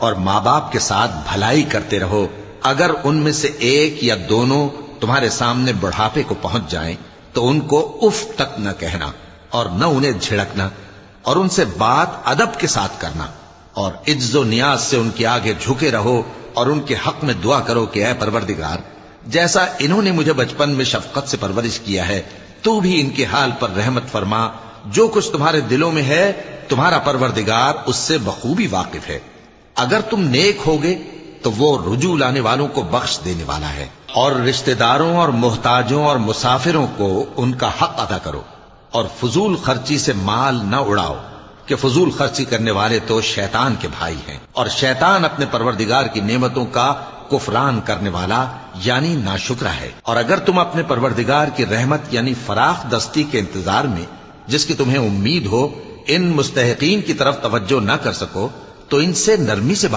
اور ماں باپ کے ساتھ بھلائی کرتے رہو، اگر ان میں سے ایک یا دونوں تمہارے سامنے بڑھاپے کو پہنچ جائیں تو ان کو اف تک نہ کہنا اور نہ انہیں جھڑکنا، اور ان سے بات ادب کے ساتھ کرنا، اور عجز و نیاز سے ان کے آگے جھکے رہو اور ان کے حق میں دعا کرو کہ اے پروردگار، جیسا انہوں نے مجھے بچپن میں شفقت سے پرورش کیا ہے تو بھی ان کے حال پر رحمت فرما، جو کچھ تمہارے دلوں میں ہے تمہارا پروردگار اس سے بخوبی واقف ہے، اگر تم نیک ہوگے تو وہ رجوع لانے والوں کو بخش دینے والا ہے۔ اور رشتہ داروں اور محتاجوں اور مسافروں کو ان کا حق ادا کرو، اور فضول خرچی سے مال نہ اڑاؤ کہ فضول خرچی کرنے والے تو شیطان کے بھائی ہیں، اور شیطان اپنے پروردگار کی نعمتوں کا کفران کرنے والا یعنی ناشکرا ہے۔ اور اگر تم اپنے پروردگار کی رحمت یعنی فراخ دستی کے انتظار میں جس کی تمہیں امید ہو ان مستحقین کی طرف توجہ نہ کر سکو تو ان سے نرمی سے